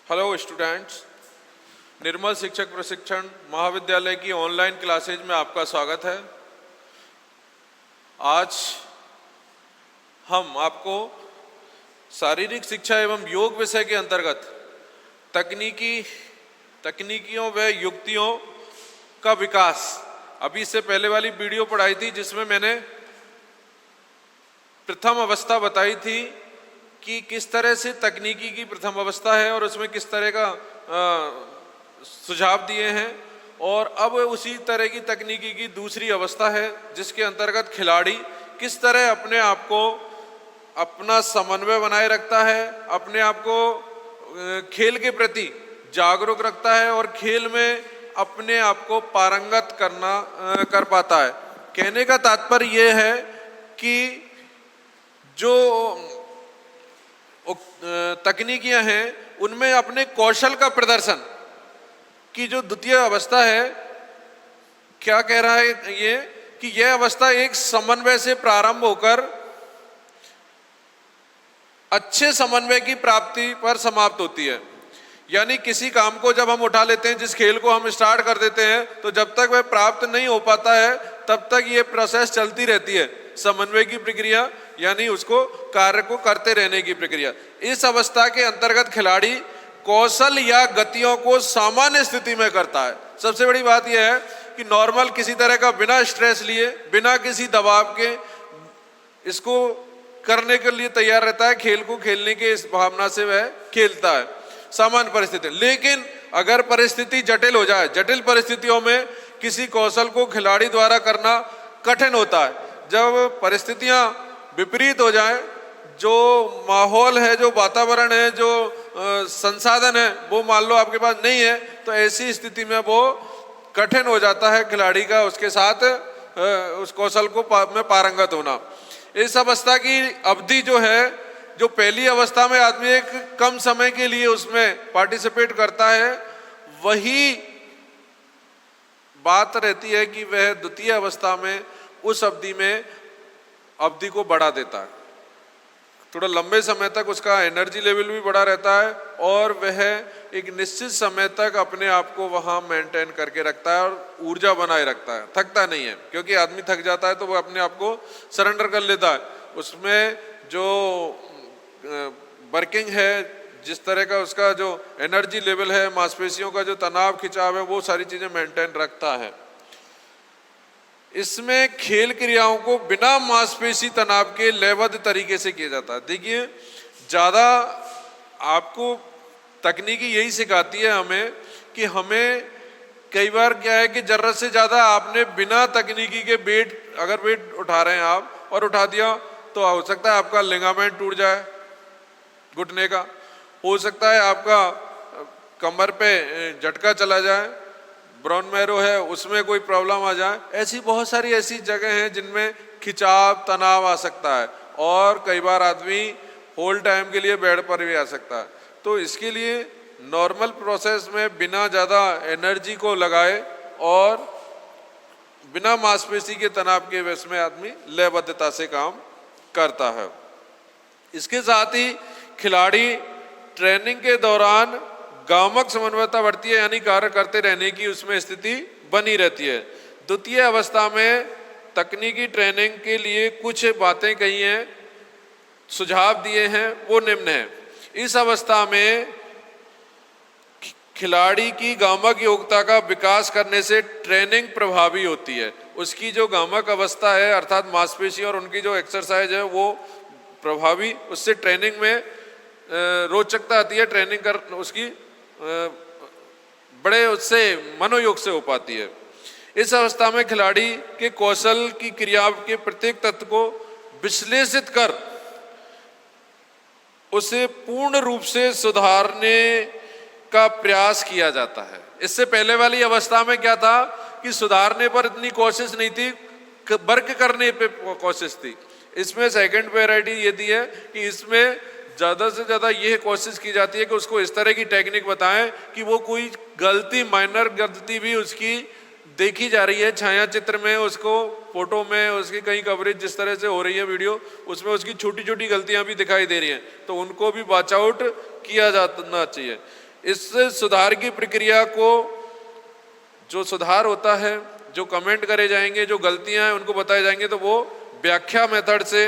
Hello students, निर्मल शिक्षक प्रशिक्षण महाविद्यालय की ऑनलाइन क्लासेज में आपका स्वागत है। आज हम आपको शारीरिक शिक्षा एवं योग विषय के अंतर्गत तकनीकियों व युक्तियों का विकास, अभी इससे पहले वाली वीडियो पढ़ाई थी जिसमें मैंने प्रथम अवस्था बताई थी कि किस तरह से तकनीकी की प्रथम अवस्था है और उसमें किस तरह का सुझाव दिए हैं। और अब उसी तरह की तकनीकी की दूसरी अवस्था है जिसके अंतर्गत खिलाड़ी किस तरह अपने आप को अपना समन्वय बनाए रखता है, अपने आप को खेल के प्रति जागरूक रखता है और खेल में अपने आप को पारंगत कर पाता है। कहने का तात्पर्य यह है कि जो तकनीकियां हैं उनमें अपने कौशल का प्रदर्शन की जो द्वितीय अवस्था है, क्या कह रहा है ये कि यह अवस्था एक समन्वय से प्रारंभ होकर अच्छे समन्वय की प्राप्ति पर समाप्त होती है। यानी किसी काम को जब हम उठा लेते हैं, जिस खेल को हम स्टार्ट कर देते हैं, तो जब तक वह प्राप्त नहीं हो पाता है तब तक ये प्रोसेस चलती रहती है, समन्वय की प्रक्रिया, यानी उसको कार्य को करते रहने की प्रक्रिया। इस अवस्था के अंतर्गत खिलाड़ी कौशल या गतियों को सामान्य स्थिति में करता है। सबसे बड़ी बात यह है कि नॉर्मल किसी तरह का बिना स्ट्रेस लिए, बिना किसी दबाव के इसको करने के लिए तैयार रहता है। खेल को खेलने के इस भावना से वह खेलता है सामान्य परिस्थिति। लेकिन अगर परिस्थिति जटिल हो जाए, जटिल परिस्थितियों में किसी कौशल को खिलाड़ी द्वारा करना कठिन होता है। जब परिस्थितियां विपरीत हो जाए, जो माहौल है, जो वातावरण है, जो संसाधन है, वो मान लो आपके पास नहीं है, तो ऐसी स्थिति में वो कठिन हो जाता है खिलाड़ी का उसके साथ उस कौशल को में पारंगत होना। इस अवस्था की अवधि जो है, जो पहली अवस्था में आदमी एक कम समय के लिए उसमें पार्टिसिपेट करता है, वही बात रहती है कि वह द्वितीय अवस्था में उस अवधि को बढ़ा देता है। थोड़ा लंबे समय तक उसका एनर्जी लेवल भी बढ़ा रहता है और वह एक निश्चित समय तक अपने आप को वहां मेंटेन करके रखता है और ऊर्जा बनाए रखता है, थकता नहीं है। क्योंकि आदमी थक जाता है तो वह अपने आप को सरेंडर कर लेता है। उसमें जो वर्किंग है, जिस तरह का उसका जो एनर्जी लेवल है, मांसपेशियों का जो तनाव खिंचाव है, वो सारी चीजें मेंटेन रखता है। इसमें खेल क्रियाओं को बिना मांसपेशी तनाव के लयबद्ध तरीके से किया जाता है। देखिए, ज्यादा आपको तकनीकी यही सिखाती है हमें कि हमें कई बार क्या है कि जरूरत से ज्यादा आपने बिना तकनीकी के अगर वेट उठा रहे हैं आप और उठा दिया, तो हो सकता है आपका लिगामेंट टूट जाए घुटने का, हो सकता है आपका कमर पे झटका चला जाए, ब्राउन मैरो है उसमें कोई प्रॉब्लम आ जाए। ऐसी बहुत सारी ऐसी जगह हैं जिनमें खिंचाव, तनाव आ सकता है और कई बार आदमी होल टाइम के लिए बेड पर भी आ सकता है। तो इसके लिए नॉर्मल प्रोसेस में बिना ज़्यादा एनर्जी को लगाए और बिना मांसपेशी के तनाव के वश में आदमी लयबद्धता से काम करता है। इसके साथ ही खिलाड़ी ट्रेनिंग के दौरान गामक समन्वयता बढ़ती है, यानी कार्य करते रहने की उसमें स्थिति बनी रहती है। द्वितीय अवस्था में तकनीकी ट्रेनिंग के लिए कुछ बातें कही हैं, सुझाव दिए हैं, वो निम्न है। इस अवस्था में खिलाड़ी की गामक योग्यता का विकास करने से ट्रेनिंग प्रभावी होती है। उसकी जो गामक अवस्था है, अर्थात मांसपेशी और उनकी जो एक्सरसाइज है, वो प्रभावी, उससे ट्रेनिंग में रोचकता आती है, ट्रेनिंग कर उसकी बड़े उससे मनोयोग से हो पाती है। इस अवस्था में खिलाड़ी के कौशल की क्रिया के प्रत्येक तत्व को विश्लेषित कर उसे पूर्ण रूप से सुधारने का प्रयास किया जाता है। इससे पहले वाली अवस्था में क्या था कि सुधारने पर इतनी कोशिश नहीं थी, वर्क करने पे कोशिश थी। इसमें सेकंड वैरायटी ये दी है कि इसमें ज़्यादा से ज़्यादा यह कोशिश की जाती है कि उसको इस तरह की टेक्निक बताएं कि वो कोई गलती, माइनर गलती भी उसकी देखी जा रही है छाया चित्र में, उसको फोटो में, उसकी कहीं कवरेज जिस तरह से हो रही है वीडियो, उसमें उसकी छोटी छोटी गलतियां भी दिखाई दे रही हैं, तो उनको भी वॉच आउट किया जाना चाहिए। इस सुधार की प्रक्रिया को, जो सुधार होता है, जो कमेंट करे जाएंगे, जो गलतियां हैं उनको बताए जाएंगे, तो वो व्याख्या मेथड से,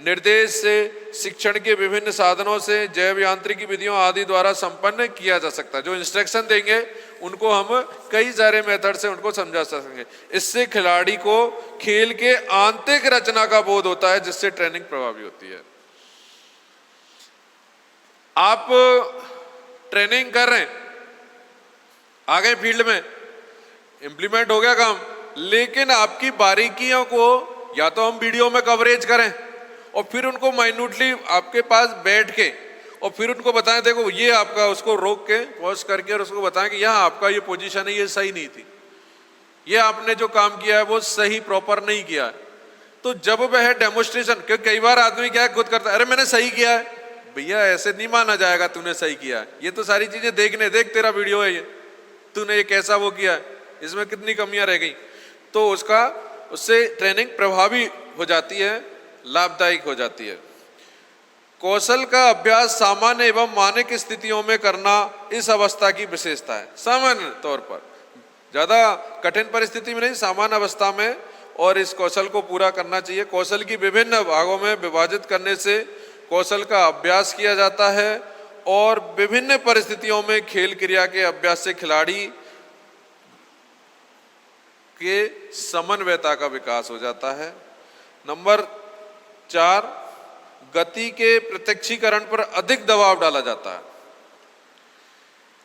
निर्देश से, शिक्षण के विभिन्न साधनों से, जैव यांत्रिकी विधियों आदि द्वारा संपन्न किया जा सकता है। जो इंस्ट्रक्शन देंगे उनको हम कई सारे मेथड से उनको समझा सकेंगे। इससे खिलाड़ी को खेल के आंतरिक रचना का बोध होता है, जिससे ट्रेनिंग प्रभावी होती है। आप ट्रेनिंग कर रहे हैं, आ गए फील्ड में, इंप्लीमेंट हो गया काम, लेकिन आपकी बारीकियों को या तो हम वीडियो में कवरेज करें और फिर उनको माइन्यूटली आपके पास बैठ के और फिर उनको बताएं, देखो ये आपका, उसको रोक के पॉज करके और उसको बताएं कि यहाँ आपका ये पोजीशन है, ये सही नहीं थी, ये आपने जो काम किया है वो सही प्रॉपर नहीं किया है। तो जब वह डेमोन्स्ट्रेशन, क्योंकि कई बार आदमी क्या खुद करता है, अरे मैंने सही किया है, भैया ऐसे नहीं माना जाएगा तूने सही किया है, ये तो सारी चीजें देखने, देख तेरा वीडियो है ये, तूने ये कैसा वो किया है, इसमें कितनी कमियां रह गई। तो उससे ट्रेनिंग प्रभावी हो जाती है, लाभदायक हो जाती है। कौशल का अभ्यास सामान्य एवं मानक स्थितियों में करना इस अवस्था की विशेषता है। सामान्य तौर पर, ज्यादा कठिन परिस्थिति में नहीं, सामान्य अवस्था में, और इस कौशल को पूरा करना चाहिए। कौशल की विभिन्न भागों में विभाजित करने से कौशल का अभ्यास किया जाता है और विभिन्न परिस्थितियों में खेल क्रिया के अभ्यास से खिलाड़ी के समन्वयता का विकास हो जाता है। नंबर 4, गति के प्रत्यक्षीकरण पर अधिक दबाव डाला जाता है।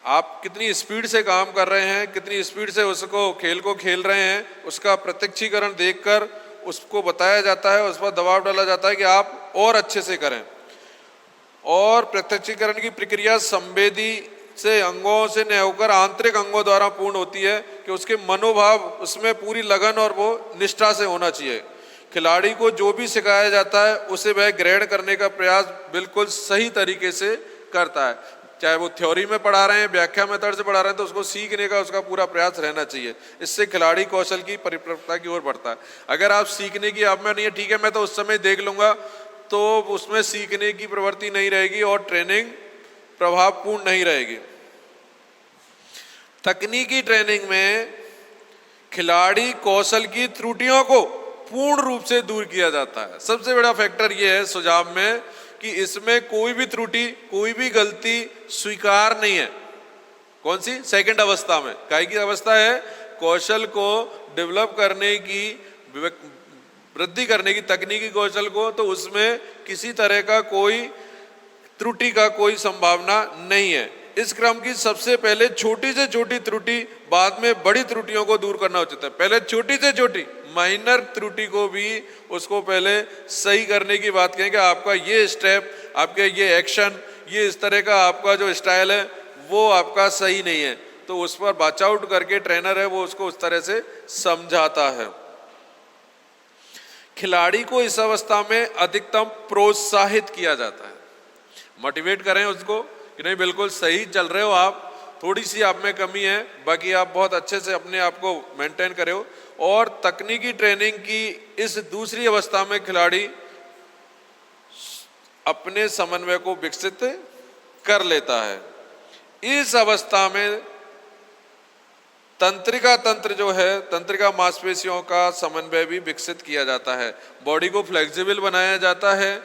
आप कितनी स्पीड से काम कर रहे हैं, कितनी स्पीड से उसको खेल को खेल रहे हैं, उसका प्रत्यक्षीकरण देखकर उसको बताया जाता है, उस पर दबाव डाला जाता है कि आप और अच्छे से करें। और प्रत्यक्षीकरण की प्रक्रिया संवेदी से अंगों से न होकर आंतरिक अंगों द्वारा पूर्ण होती है कि उसके मनोभाव, उसमें पूरी लगन और वो निष्ठा से होना चाहिए। खिलाड़ी को जो भी सिखाया जाता है उसे वह ग्रहण करने का प्रयास बिल्कुल सही तरीके से करता है। चाहे वो थ्योरी में पढ़ा रहे हैं, व्याख्या मेथड से पढ़ा रहे हैं, तो उसको सीखने का उसका पूरा प्रयास रहना चाहिए। इससे खिलाड़ी कौशल की परिपक्वता की ओर बढ़ता है। अगर आप सीखने की, आप में नहीं है, ठीक है मैं तो उस समय देख लूंगा, तो उसमें सीखने की प्रवृत्ति नहीं रहेगी और ट्रेनिंग प्रभावपूर्ण नहीं रहेगी। तकनीकी ट्रेनिंग में खिलाड़ी कौशल की त्रुटियों को पूर्ण रूप से दूर किया जाता है। सबसे बड़ा फैक्टर यह है सुझाव में कि इसमें कोई भी त्रुटि, कोई भी गलती स्वीकार नहीं है। कौन सी? सेकंड अवस्था में। काय की अवस्था है? कौशल को डेवलप करने की, वृद्धि करने की, तकनीकी कौशल को, तो उसमें किसी तरह का कोई त्रुटि का कोई संभावना नहीं है। इस क्रम की सबसे पहले छोटी से छोटी त्रुटि, बाद में बड़ी त्रुटियों को दूर करना उचित है। पहले छोटी से छोटी माइनर त्रुटि को भी उसको पहले सही करने की बात कहें कि आपका ये स्टेप, आपके ये एक्शन, ये इस तरह का आपका जो स्टाइल है वो आपका सही नहीं है, तो उस पर वॉच आउट करके ट्रेनर है वो उसको उस तरह से समझाता है। खिलाड़ी को इस अवस्था में अधिकतम प्रोत्साहित किया जाता है। मोटिवेट करें उसको कि नहीं बिल्कुल सही चल रहे हो आप, थोड़ी सी आप में कमी है, बाकी आप बहुत अच्छे से अपने आप को मेंटेन करे हो। और तकनीकी ट्रेनिंग की इस दूसरी अवस्था में खिलाड़ी अपने समन्वय को विकसित कर लेता है। इस अवस्था में तंत्रिका तंत्र जो है, तंत्रिका मांसपेशियों का समन्वय भी विकसित किया जाता है। बॉडी को फ्लेक्सिबल बनाया जाता है,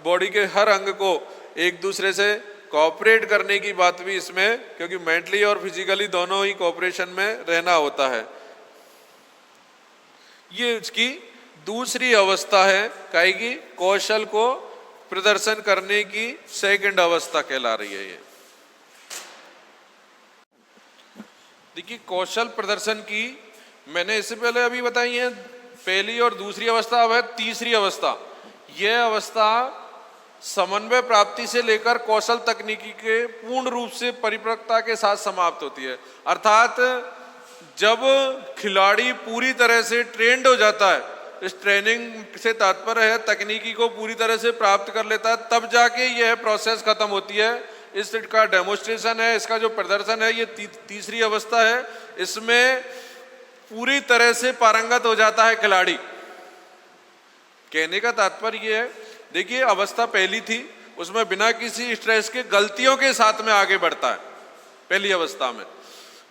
बॉडी के हर अंग को एक दूसरे से कोऑपरेट करने की बात भी इसमें, क्योंकि मेंटली और फिजिकली दोनों ही कोऑपरेशन में रहना होता है। ये उसकी दूसरी अवस्था है, काहे की कौशल को प्रदर्शन करने की सेकंड अवस्था कहला रही है। ये देखिए कौशल प्रदर्शन की मैंने इससे पहले अभी बताई है, पहली और दूसरी अवस्था, अब है तीसरी अवस्था। यह अवस्था समन्वय प्राप्ति से लेकर कौशल तकनीकी के पूर्ण रूप से परिपक्वता के साथ समाप्त होती है। अर्थात जब खिलाड़ी पूरी तरह से ट्रेंड हो जाता है, इस ट्रेनिंग से तात्पर्य है तकनीकी को पूरी तरह से प्राप्त कर लेता है, तब जाके यह प्रोसेस खत्म होती है। इसका डेमोन्स्ट्रेशन है, इसका जो प्रदर्शन है, ये तीसरी अवस्था है। इसमें पूरी तरह से पारंगत हो जाता है खिलाड़ी। कहने का तात्पर्य ये है, देखिए अवस्था पहली थी, उसमें बिना किसी स्ट्रेस के गलतियों के साथ में आगे बढ़ता है, पहली अवस्था में,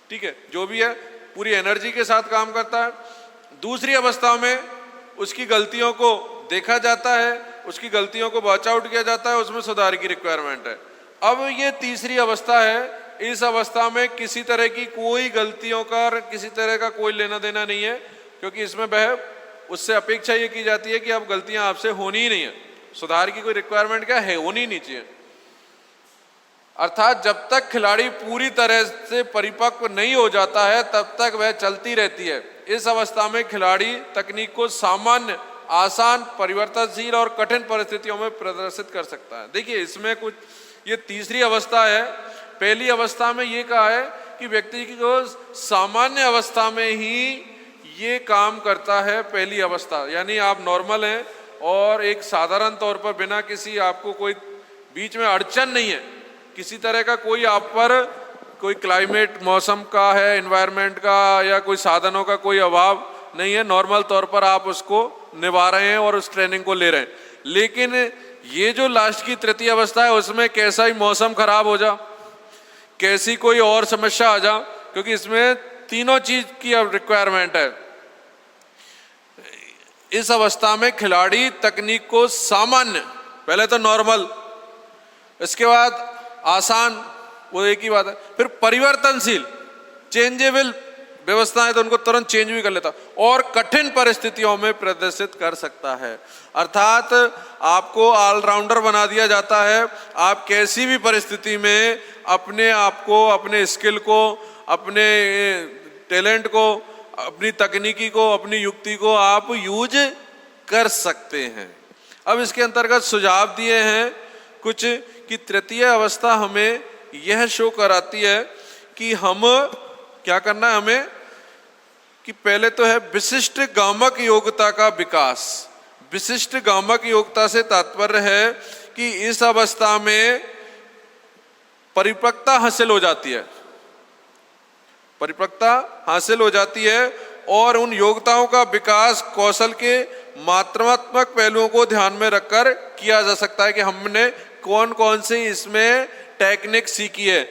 ठीक है, जो भी है पूरी एनर्जी के साथ काम करता है। दूसरी अवस्था में उसकी गलतियों को देखा जाता है, उसकी गलतियों को वॉच आउट किया जाता है, उसमें सुधार की रिक्वायरमेंट है। अब ये तीसरी अवस्था है, इस अवस्था में किसी तरह की कोई गलतियों का, किसी तरह का कोई लेना देना नहीं है, क्योंकि इसमें वह उससे अपेक्षा ये की जाती है कि अब गलतियां आपसे होनी ही नहीं है, सुधार की कोई रिक्वायरमेंट क्या है, होनी नहीं चाहिए। अर्थात जब तक खिलाड़ी पूरी तरह से परिपक्व नहीं हो जाता है तब तक वह चलती रहती है। इस अवस्था में खिलाड़ी तकनीक को सामान्य, आसान, परिवर्तनशील और कठिन परिस्थितियों में प्रदर्शित कर सकता है। देखिए इसमें कुछ, ये तीसरी अवस्था है। पहली अवस्था में ये कहा है कि व्यक्ति को सामान्य अवस्था में ही ये काम करता है। पहली अवस्था यानी आप नॉर्मल हैं और एक साधारण तौर पर बिना किसी, आपको कोई बीच में अड़चन नहीं है, किसी तरह का कोई आप पर कोई क्लाइमेट, मौसम का है, एनवायरनमेंट का या कोई साधनों का कोई अभाव नहीं है, नॉर्मल तौर पर आप उसको निभा रहे हैं और उस ट्रेनिंग को ले रहे हैं। लेकिन ये जो लास्ट की तृतीय अवस्था है उसमें कैसा ही मौसम खराब हो जा, कैसी कोई और समस्या आ जा, क्योंकि इसमें तीनों चीज की अब रिक्वायरमेंट है। इस अवस्था में खिलाड़ी तकनीक को सामान्य, पहले तो नॉर्मल, इसके बाद आसान, वो एक ही बात है, फिर परिवर्तनशील, चेंजेबल व्यवस्था है तो उनको तुरंत चेंज भी कर लेता, और कठिन परिस्थितियों में प्रदर्शित कर सकता है। अर्थात आपको ऑलराउंडर बना दिया जाता है। आप कैसी भी परिस्थिति में अपने आप को, अपने स्किल को, अपने टैलेंट को, अपनी तकनीकी को, अपनी युक्ति को आप यूज कर सकते हैं। अब इसके अंतर्गत सुझाव दिए हैं कुछ, कि तृतीय अवस्था हमें यह शो कराती है कि हम क्या करना है हमें, कि पहले तो है विशिष्ट गामक योग्यता का विकास। विशिष्ट गामक योग्यता से तात्पर्य है कि इस अवस्था में परिपक्वता हासिल हो जाती है, परिपक्वता हासिल हो जाती है, और उन योग्यताओं का विकास कौशल के मात्रात्मक पहलुओं को ध्यान में रखकर किया जा सकता है कि हमने कौन कौन सी इसमें टेक्निक सीखी है।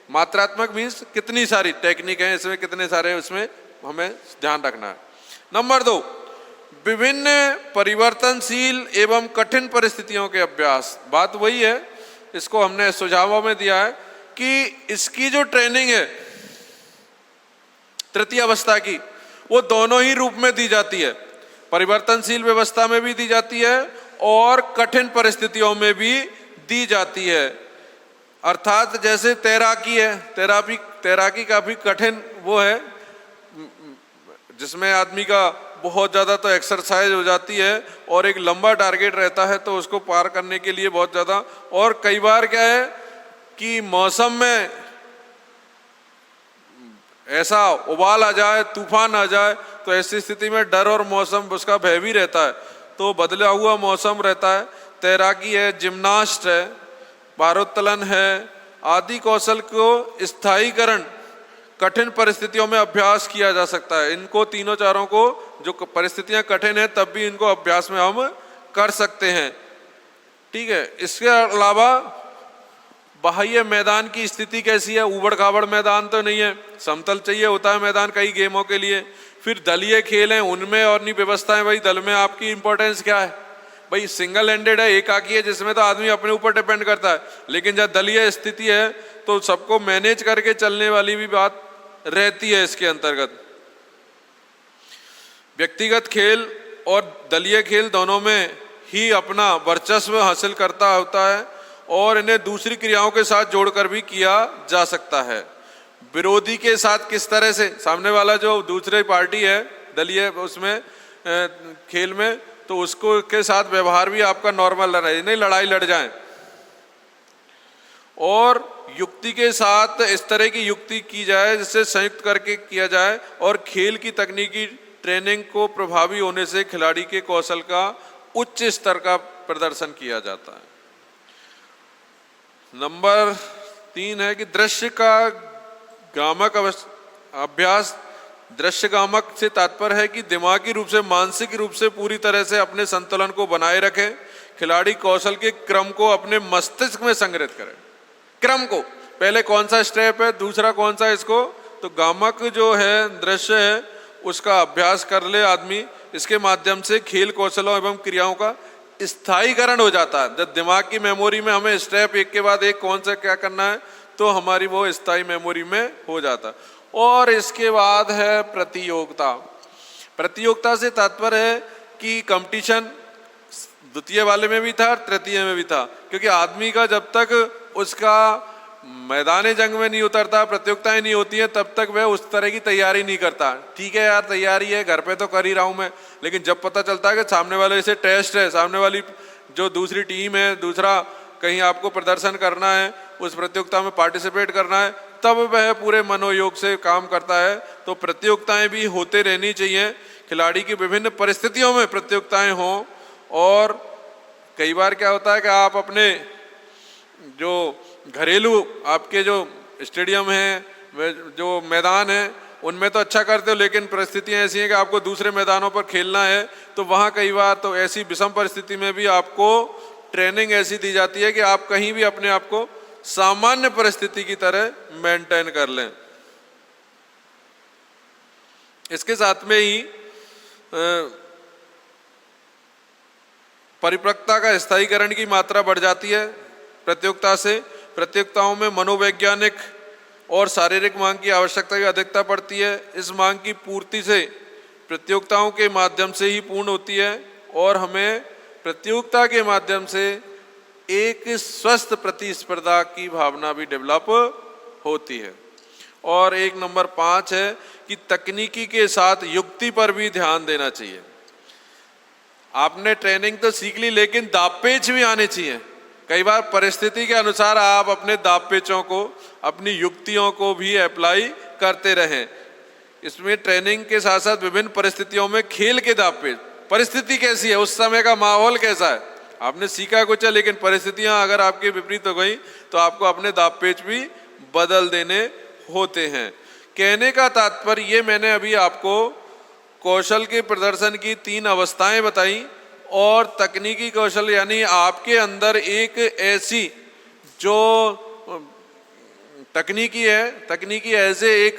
मात्रात्मक मीन्स कितनी सारी टेक्निक है इसमें, कितने सारे, उसमें हमें ध्यान रखना है। नंबर 2, विभिन्न परिवर्तनशील एवं कठिन परिस्थितियों के अभ्यास। बात वही है, इसको हमने सुझावों में दिया है कि इसकी जो ट्रेनिंग है तृतीय अवस्था की, वो दोनों ही रूप में दी जाती है, परिवर्तनशील व्यवस्था में भी दी जाती है और कठिन परिस्थितियों में भी दी जाती है। अर्थात जैसे तैराकी है, तैराकी काफी कठिन वो है, जिसमें आदमी का बहुत ज़्यादा तो एक्सरसाइज हो जाती है और एक लंबा टारगेट रहता है, तो उसको पार करने के लिए बहुत ज़्यादा, और कई बार क्या है कि मौसम में ऐसा उबाल आ जाए, तूफान आ जाए, तो ऐसी स्थिति में डर और मौसम उसका भय भी रहता है, तो बदला हुआ मौसम रहता है। तैराकी है, जिम्नास्ट है, भारोत्तोलन है, आदि कौशल को स्थायीकरण कठिन परिस्थितियों में अभ्यास किया जा सकता है। इनको तीनों चारों को, जो परिस्थितियां कठिन है तब भी इनको अभ्यास में हम कर सकते हैं, ठीक है। इसके अलावा बाह्य मैदान की स्थिति कैसी है, उबड़ खाबड़ मैदान तो नहीं है, समतल चाहिए होता है मैदान कई गेमों के लिए। फिर दलीय खेल हैं, उनमें और नहीं व्यवस्थाएं, भाई दल में आपकी इंपॉर्टेंस क्या है, भाई सिंगल हैंडेड है, एकाकी है, जिसमें तो आदमी अपने ऊपर डिपेंड करता है, लेकिन जब दलीय स्थिति है तो सबको मैनेज करके चलने वाली भी बात रहती है। इसके अंतर्गत व्यक्तिगत खेल और दलीय खेल दोनों में ही अपना वर्चस्व हासिल करता होता है और इन्हें दूसरी क्रियाओं के साथ जोड़कर भी किया जा सकता है। विरोधी के साथ किस तरह से, सामने वाला जो दूसरी पार्टी है दलीय उसमें खेल में, तो उसको के साथ व्यवहार भी आपका नॉर्मल रहे, नहीं लड़ाई लड़ जाए। और युक्ति के साथ इस तरह की युक्ति की जाए जिससे संयुक्त करके किया जाए, और खेल की तकनीकी ट्रेनिंग को प्रभावी होने से खिलाड़ी के कौशल का उच्च स्तर का प्रदर्शन किया जाता है। नंबर 3 है कि दृश्य का गामक अभ्यास। दृश्य गामक से तात्पर्य है कि दिमागी रूप से, मानसिक रूप से पूरी तरह से अपने संतुलन को बनाए रखे, खिलाड़ी कौशल के क्रम को अपने मस्तिष्क में संग्रहित करे। क्रम को, पहले कौन सा स्टेप है, दूसरा कौन सा इसको, तो गामक जो है दृश्य है उसका अभ्यास कर ले आदमी। इसके माध्यम से खेल कौशलों एवं क्रियाओं का स्थायीकरण हो जाता है। जब दिमाग की मेमोरी में हमें स्टेप एक के बाद एक कौन सा क्या करना है, तो हमारी वो स्थायी मेमोरी में हो जाता है। और इसके बाद है प्रतियोगिता। प्रतियोगिता से तात्पर्य है कि कंपटीशन द्वितीय वाले में भी था और तृतीय में भी था, क्योंकि आदमी का जब तक उसका मैदान जंग में नहीं उतरता, प्रतियोगिताएं नहीं होती हैं, तब तक वह उस तरह की तैयारी नहीं करता। ठीक है यार, तैयारी है, घर पे तो कर ही रहा हूं मैं, लेकिन जब पता चलता है कि सामने वाले से टेस्ट है, सामने वाली जो दूसरी टीम है, दूसरा कहीं आपको प्रदर्शन करना है, उस प्रतियोगिता में पार्टिसिपेट करना है, तब वह पूरे मनोयोग से काम करता है। तो प्रतियोगिताएं भी होते रहनी चाहिए, खिलाड़ी की विभिन्न परिस्थितियों में प्रतियोगिताएं हों। और कई बार क्या होता है कि आप अपने जो घरेलू आपके जो स्टेडियम हैं, जो मैदान है, उनमें तो अच्छा करते हो, लेकिन परिस्थितियां ऐसी हैं कि आपको दूसरे मैदानों पर खेलना है, तो वहाँ कई बार तो ऐसी विषम परिस्थिति में भी आपको ट्रेनिंग ऐसी दी जाती है कि आप कहीं भी अपने आप को सामान्य परिस्थिति की तरह मेंटेन कर लें। इसके साथ में ही परिपक्वता का स्थायीकरण की मात्रा बढ़ जाती है प्रतियोगिता से। प्रतियोगिताओं में मनोवैज्ञानिक और शारीरिक मांग की आवश्यकता की अधिकता पड़ती है। इस मांग की पूर्ति से प्रतियोगिताओं के माध्यम से ही पूर्ण होती है, और हमें प्रतियोगिता के माध्यम से एक स्वस्थ प्रतिस्पर्धा की भावना भी डेवलप होती है। और एक नंबर 5 है कि तकनीकी के साथ युक्ति पर भी ध्यान देना चाहिए। आपने ट्रेनिंग तो सीख ली, लेकिन दावपेच भी आने चाहिए। कई बार परिस्थिति के अनुसार आप अपने दावपेचों को, अपनी युक्तियों को भी अप्लाई करते रहें। इसमें ट्रेनिंग के साथ साथ विभिन्न परिस्थितियों में खेल के दावपेच, परिस्थिति कैसी है, उस समय का माहौल कैसा है, आपने सीखा कुछ है, लेकिन परिस्थितियां अगर आपके विपरीत हो गई तो आपको अपने दावपेच भी बदल देने होते हैं। कहने का तात्पर्य ये, मैंने अभी आपको कौशल के प्रदर्शन की 3 अवस्थाएं बताई, और तकनीकी कौशल यानी आपके अंदर एक ऐसी जो तकनीकी है, तकनीकी ऐसे एक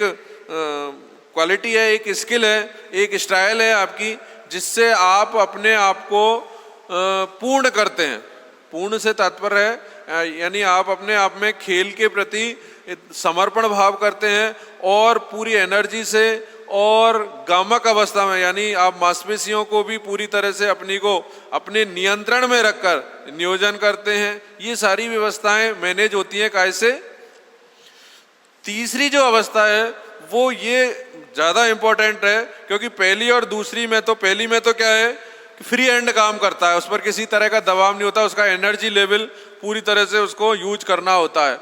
क्वालिटी है, एक स्किल है, एक स्टाइल है आपकी, जिससे आप अपने आप को पूर्ण करते हैं। पूर्ण से तात्पर्य है यानी आप अपने आप में खेल के प्रति समर्पण भाव करते हैं, और पूरी एनर्जी से और गामक अवस्था में, यानी आप मांसपेशियों को भी पूरी तरह से अपनी को अपने नियंत्रण में रखकर नियोजन करते हैं। ये सारी व्यवस्थाएं मैनेज होती हैं कैसे। तीसरी जो अवस्था है वो ये ज़्यादा इम्पोर्टेंट है, क्योंकि पहली और दूसरी में तो, पहली में तो क्या है कि फ्री हैंड काम करता है, उस पर किसी तरह का दबाव नहीं होता, उसका एनर्जी लेवल पूरी तरह से उसको यूज करना होता है।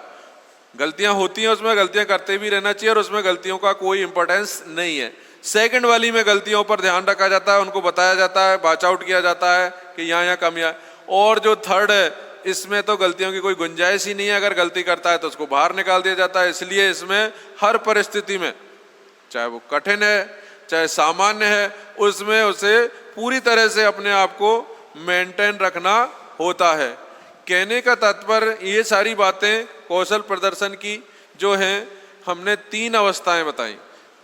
गलतियां होती हैं उसमें, गलतियां करते भी रहना चाहिए, और उसमें गलतियों का कोई इंपॉर्टेंस नहीं है। सेकंड वाली में गलतियों पर ध्यान रखा जाता है, उनको बताया जाता है, बाच आउट किया जाता है कि यहाँ कमियां। और जो थर्ड है, इसमें तो गलतियों की कोई गुंजाइश ही नहीं है, अगर गलती करता है तो उसको बाहर निकाल दिया जाता है। इसलिए इसमें हर परिस्थिति में, चाहे वो कठिन है चाहे सामान्य है, उसमें उसे पूरी तरह से अपने आप को मेंटेन रखना होता है। कहने का तात्पर्य ये सारी बातें कौशल प्रदर्शन की जो हैं, हमने 3 अवस्थाएं बताई।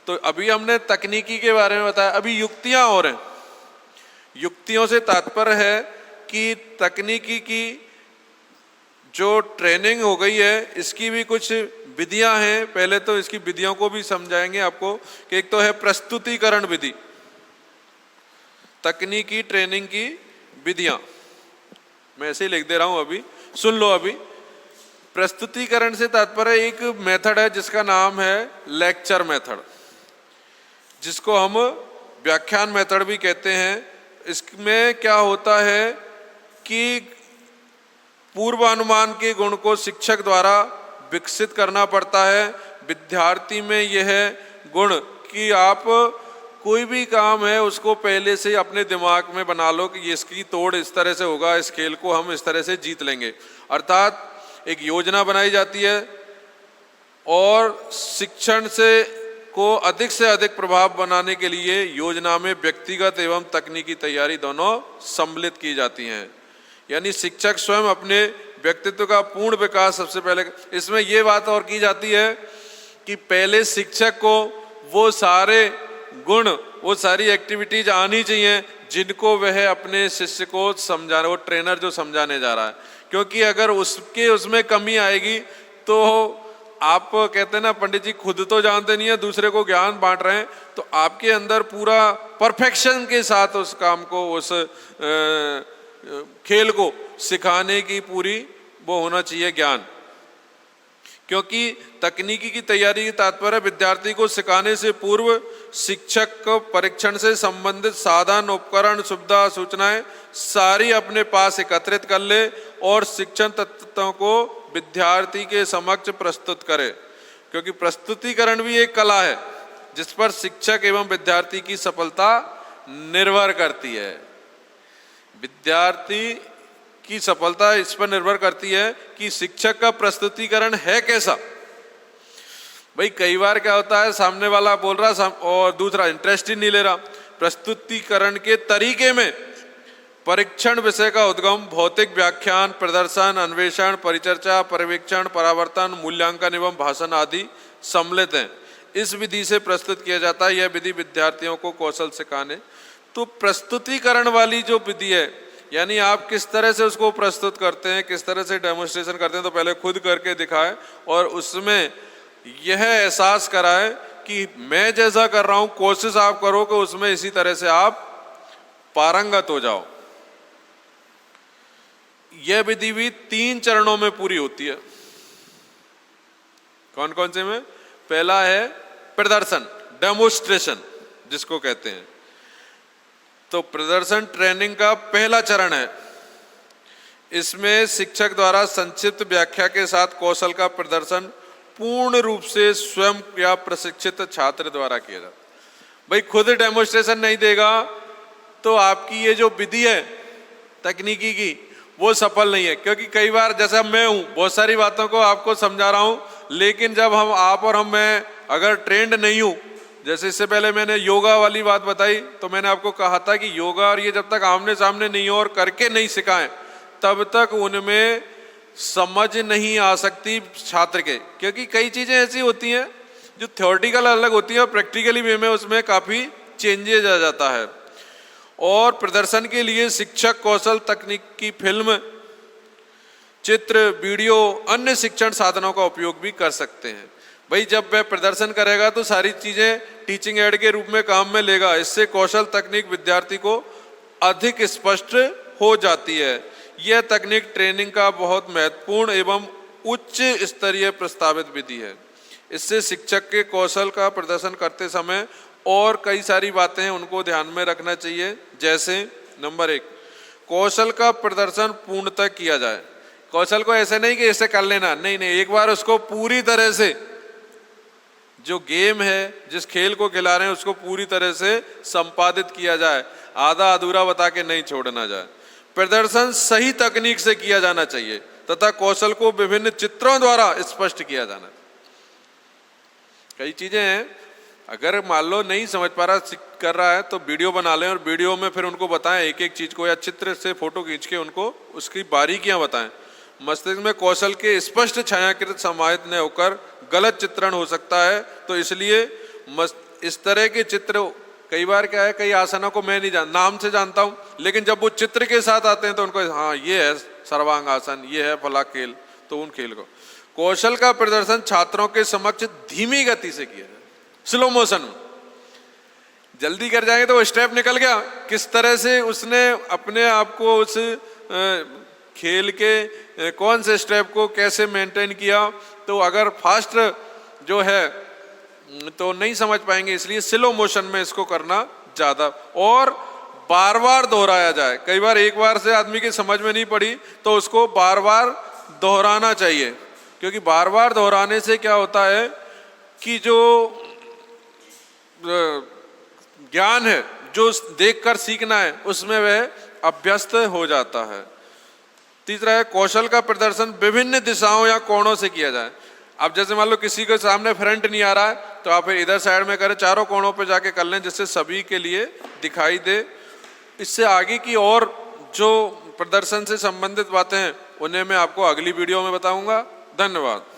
तो अभी हमने तकनीकी के बारे में बताया, अभी युक्तियां और हैं। युक्तियों से तात्पर्य है कि तकनीकी की जो ट्रेनिंग हो गई है, इसकी भी कुछ विधियां हैं। पहले तो इसकी विधियों को भी समझाएंगे आपको कि एक तो है प्रस्तुतिकरण विधि, तकनीकी ट्रेनिंग की विधियां, मैं ऐसे ही लिख दे रहा हूं, अभी सुन लो। अभी प्रस्तुतिकरण से तात्पर्य एक मेथड है जिसका नाम है लेक्चर मेथड, जिसको हम व्याख्यान मेथड भी कहते हैं। इसमें क्या होता है कि पूर्वानुमान के गुण को शिक्षक द्वारा विकसित करना पड़ता है। विद्यार्थी में यह गुण कि आप कोई भी काम है उसको पहले से अपने दिमाग में बना लो कि इसकी तोड़ इस तरह से होगा, इस खेल को हम इस तरह से जीत लेंगे। अर्थात एक योजना बनाई जाती है, और शिक्षण को अधिक से अधिक प्रभाव बनाने के लिए योजना में व्यक्तिगत एवं तकनीकी तैयारी दोनों सम्मिलित की जाती हैं। यानी शिक्षक स्वयं अपने व्यक्तित्व का पूर्ण विकास सबसे पहले। इसमें ये बात और की जाती है कि पहले शिक्षक को वो सारे गुण, वो सारी एक्टिविटीज आनी चाहिए जिनको वह अपने शिष्य को समझाने, वो ट्रेनर जो समझाने जा रहा है, क्योंकि अगर उसमें कमी आएगी तो आप कहते हैं ना, पंडित जी खुद तो जानते नहीं है, दूसरे को ज्ञान बांट रहे हैं, तो आपके अंदर पूरा परफेक्शन के साथ उस काम को, उस खेल को सिखाने की पूरी वो होना चाहिए ज्ञान। क्योंकि तकनीकी की तैयारी की तात्पर्य विद्यार्थी को सिखाने से पूर्व शिक्षक को परीक्षण से संबंधित साधन, उपकरण, सुविधा, सूचनाएं सारी अपने पास एकत्रित कर ले और शिक्षण तत्वों को विद्यार्थी के समक्ष प्रस्तुत करे। क्योंकि प्रस्तुतिकरण भी एक कला है जिस पर शिक्षक एवं विद्यार्थी की सफलता निर्भर करती है। विद्यार्थी की सफलता इस पर निर्भर करती है कि शिक्षक का प्रस्तुतिकरण है कैसा। भाई कई बार क्या होता है, सामने वाला बोल रहा और दूसरा इंटरेस्ट ही नहीं ले रहा। प्रस्तुतिकरण के तरीके में परीक्षण विषय का उद्गम, भौतिक व्याख्यान, प्रदर्शन, अन्वेषण, परिचर्चा, पर्यवेक्षण, परावर्तन, मूल्यांकन एवं भाषण आदि सम्मिलित हैं। इस विधि से प्रस्तुत किया जाता है। यह विधि विद्यार्थियों को कौशल सिखाने, तो प्रस्तुतिकरण वाली जो विधि है, यानी आप किस तरह से उसको प्रस्तुत करते हैं, किस तरह से डेमोन्स्ट्रेशन करते हैं, तो पहले खुद करके दिखाएं और उसमें यह एहसास कराएं कि मैं जैसा कर रहा हूं, कोशिश आप करो कि उसमें इसी तरह से आप पारंगत हो जाओ। यह विधि भी 3 चरणों में पूरी होती है। कौन कौन से में? पहला है प्रदर्शन, डेमोन्स्ट्रेशन जिसको कहते हैं। तो प्रदर्शन ट्रेनिंग का पहला चरण है। इसमें शिक्षक द्वारा संक्षिप्त व्याख्या के साथ कौशल का प्रदर्शन पूर्ण रूप से स्वयं या प्रशिक्षित छात्र द्वारा किया जाता। भाई खुद डेमोन्स्ट्रेशन नहीं देगा तो आपकी ये जो विधि है तकनीकी की वो सफल नहीं है। क्योंकि कई बार जैसा मैं हूं, बहुत सारी बातों को आपको समझा रहा हूं, लेकिन जब हम आप और मैं अगर ट्रेंड नहीं हूं, जैसे इससे पहले मैंने योगा वाली बात बताई, तो मैंने आपको कहा था कि योगा और ये जब तक आमने सामने नहीं हो और करके नहीं सिखाएं तब तक उनमें समझ नहीं आ सकती छात्र के। क्योंकि कई चीजें ऐसी होती हैं जो थ्योरेटिकल अलग होती है और प्रैक्टिकली वे में उसमें काफी चेंजेज आ जाता है। और प्रदर्शन के लिए शिक्षक कौशल तकनीक की फिल्म, चित्र, वीडियो, अन्य शिक्षण साधनों का उपयोग भी कर सकते हैं। भाई जब वह प्रदर्शन करेगा तो सारी चीजें टीचिंग एड के रूप में काम में लेगा। इससे कौशल तकनीक विद्यार्थी को अधिक स्पष्ट हो जाती है। यह तकनीक ट्रेनिंग का बहुत महत्वपूर्ण एवं उच्च स्तरीय प्रस्तावित विधि है। इससे शिक्षक के कौशल का प्रदर्शन करते समय और कई सारी बातें हैं, उनको ध्यान में रखना चाहिए। जैसे नंबर 1, कौशल का प्रदर्शन पूर्णतः किया जाए। कौशल को ऐसे नहीं कि ऐसे कर लेना, नहीं, एक बार उसको पूरी तरह से, जो गेम है, जिस खेल को खिला रहे हैं उसको पूरी तरह से संपादित किया जाए, आधा अधूरा बता के नहीं छोड़ना जाए। प्रदर्शन सही तकनीक से किया जाना चाहिए तथा कौशल को विभिन्न चित्रों द्वारा स्पष्ट किया जाना। कई चीजें हैं, अगर मान लो नहीं समझ पा रहा कर रहा है तो वीडियो बना लें और वीडियो में फिर उनको बताएं एक एक चीज को, या चित्र से फोटो खींच के उनको उसकी बारीकियां बताएं। मस्तिष्क में कौशल के स्पष्ट छायाकृत समाहित न होकर गलत चित्रण हो सकता है, तो इसलिए इस तरह के चित्र, कई बार क्या है, कई आसनों को मैं नहीं नाम से जानता हूं, लेकिन जब वो चित्र के साथ आते हैं तो उनको हाँ ये है सर्वांग आसन, ये है फला खेल, तो उन खेल को। कौशल का प्रदर्शन छात्रों के समक्ष धीमी गति से किया जाए, स्लो मोशन में। जल्दी कर जाएंगे तो वो स्टेप निकल गया, किस तरह से उसने अपने आप को उस खेल के कौन से स्टेप को कैसे मेंटेन किया। तो अगर फास्ट जो है तो नहीं समझ पाएंगे, इसलिए स्लो मोशन में इसको करना ज्यादा, और बार बार दोहराया जाए। कई बार एक बार से आदमी की समझ में नहीं पड़ी तो उसको बार बार दोहराना चाहिए, क्योंकि बार बार दोहराने से क्या होता है कि जो ज्ञान है, जो देखकर सीखना है, उसमें वह अभ्यस्त हो जाता है। तीसरा है कौशल का प्रदर्शन विभिन्न दिशाओं या कोणों से किया जाए। अब जैसे मान लो किसी के सामने फ्रंट नहीं आ रहा है तो आप इधर साइड में करें, चारों कोणों पे जाके कर लें जिससे सभी के लिए दिखाई दे। इससे आगे की और जो प्रदर्शन से संबंधित बातें हैं उन्हें मैं आपको अगली वीडियो में बताऊंगा। धन्यवाद।